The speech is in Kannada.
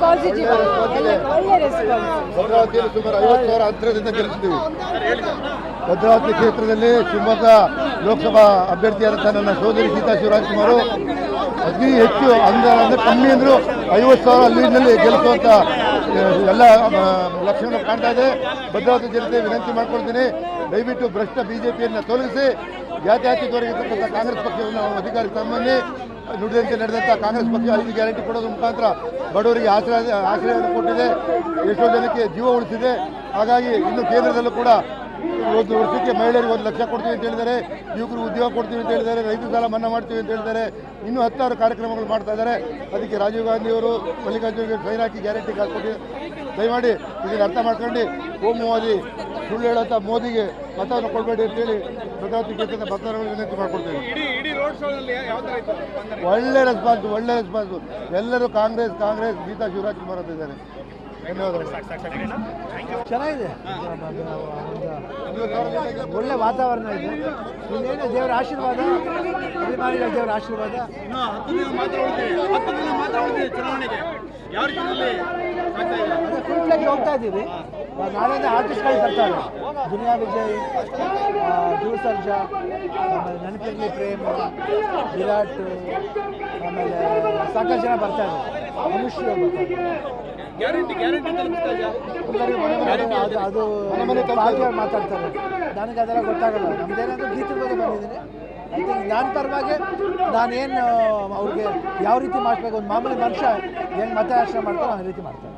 ಪಾಸಿಟಿವ್ ಒಳ್ಳೆ ರೆಸ್ಪಾನ್ಸ್. ಭದ್ರಾವತಿಯಲ್ಲಿ ಸುಮಾರು 50,000 ಅಂತರದಿಂದ ಗೆಲ್ಲಿಸಿದ್ದೀವಿ. ಭದ್ರಾವತಿ ಕ್ಷೇತ್ರದಲ್ಲಿ ಶಿವಮೊಗ್ಗ ಲೋಕಸಭಾ ಅಭ್ಯರ್ಥಿಯಾದಂಥ ನನ್ನ ಸೋದರಿ ಸೀತಾ ಶಿವರಾಜಕುಮಾರ್ ಅತಿ ಹೆಚ್ಚು ಅಂದರೆ ಕಮ್ಮಿ ಅಂದರೂ 50,000 ಲೀಡ್ನಲ್ಲಿ ಗೆಲ್ಲಿಸುವಂಥ ಎಲ್ಲ ಲಕ್ಷಣಗಳು ಕಾಣ್ತಾ ಇದೆ. ಭದ್ರಾವತಿ ಜನತೆ ವಿನಂತಿ ಮಾಡ್ಕೊಳ್ತೀನಿ, ದಯವಿಟ್ಟು ಭ್ರಷ್ಟ ಬಿಜೆಪಿಯನ್ನು ತೊಲಗಿಸಿ ಜಾತ್ಯತೀತವಾಗಿರ್ತಕ್ಕಂಥ ಕಾಂಗ್ರೆಸ್ ಪಕ್ಷವನ್ನು ಅಧಿಕಾರಕ್ಕೆ ತಮ್ಮನ್ನಿ. ನುಡಿದಂತೆ ನಡೆದಂಥ ಕಾಂಗ್ರೆಸ್ ಪಕ್ಷ 5 ಗ್ಯಾರಂಟಿ ಕೊಡೋದ್ರ ಮುಖಾಂತರ ಬಡವರಿಗೆ ಆಶ್ರಯವನ್ನು ಕೊಟ್ಟಿದೆ, ಎಷ್ಟೋ ಜನಕ್ಕೆ ಜೀವ ಉಳಿಸಿದೆ. ಹಾಗಾಗಿ ಇನ್ನು ಕೇಂದ್ರದಲ್ಲೂ ಕೂಡ 1 ವರ್ಷಕ್ಕೆ ಮಹಿಳೆಯರಿಗೆ 1 ಲಕ್ಷ ಕೊಡ್ತೀವಿ ಅಂತ ಹೇಳಿದ್ದಾರೆ, ಯುವಕರು ಉದ್ಯೋಗ ಕೊಡ್ತೀವಿ ಅಂತ ಹೇಳಿದ್ದಾರೆ, ರೈತರ ಸಾಲ ಮನ್ನಾ ಮಾಡ್ತೀವಿ ಅಂತ ಹೇಳಿದ್ದಾರೆ. ಇನ್ನೂ 10 ಕಾರ್ಯಕ್ರಮಗಳು ಮಾಡ್ತಾ ಇದ್ದಾರೆ. ಅದಕ್ಕೆ ರಾಜೀವ್ ಗಾಂಧಿಯವರು ಮಲ್ಲಿಕಾರ್ಜುನ ಸೈನ್ ಹಾಕಿ ಗ್ಯಾರಂಟಿ ಕಾಸು ಕೊಟ್ಟು ದಯಮಾಡಿ ಇದನ್ನು ಅರ್ಥ ಮಾಡ್ಕೊಂಡು ಕೋಮುವಾದಿ ಸುಳ್ಳು ಹೇಳೋಂಥ ಮೋದಿಗೆ ಮತವನ್ನು ಕೊಡಬೇಡಿ ಅಂತೇಳಿ ಭದ್ರಾವತಿ ಕ್ಷೇತ್ರದ ಮತದಾರಗಳು ವಿನಂತಿ ಮಾಡ್ಕೊಡ್ತೇವೆ. ಒಳ್ಳೆ ರೆಸ್ಪಾನ್ಸು ಎಲ್ಲರೂ ಕಾಂಗ್ರೆಸ್ ಗೀತಾ ಶಿವರಾಜಕುಮಾರ್ ಅಂತ ಇದ್ದಾರೆ. ಧನ್ಯವಾದಗಳು. ಚೆನ್ನಾಗಿದೆ, ಒಳ್ಳೆ ವಾತಾವರಣ ಇದೆ. ಇನ್ನೇನು ದೇವರ ಆಶೀರ್ವಾದ, ಅಭಿಮಾನಿಗಳ ದೇವರ ಆಶೀರ್ವಾದ. ಅದೇ ಫುಲ್ ಫ್ಲೆಜ್ ಹೋಗ್ತಾ ಇದ್ದೀವಿ. ನಾಳೆಯಿಂದ ಆರ್ಟಿಸ್ಟ್ಗಳು ಬರ್ತಾರೆ. ದುನಿಯಾ ವಿಜಯ್, ಧ್ರುವ ಸರ್ಜಾ, ಆಮೇಲೆ ನೆನಪಿರ್ಲಿ ಪ್ರೇಮ್, ವಿರಾಟ್, ಆಮೇಲೆ ಸಾಕಷ್ಟು ಜನ ಬರ್ತಾರೆ. ಮನುಷ್ಯ ಬರ್ತಾರೆ. ಅದು ಪಾರ್ಟಿಯವ್ರು ಮಾತಾಡ್ತಾರೆ, ನನಗೆ ಅದೆಲ್ಲ ಗೊತ್ತಾಗಲ್ಲ. ನಮ್ದೇನಾದರೂ ಗೀತದ ಬಗ್ಗೆ ಬಂದಿದ್ದೀನಿ. ಐ ಥಿಂಕ್ ನಾನು ಪರವಾಗಿ ನಾನೇನು ಅವ್ರಿಗೆ ಯಾವ ರೀತಿ ಮಾಡಿಸ್ಬೇಕು, ಒಂದು ಮಾಮೂಲಿ ಮನುಷ್ಯ ಏನು ಮತಯಾಚನೆ ಮಾಡ್ತಾರೋ ಆ ರೀತಿ ಮಾಡ್ತಾರೆ.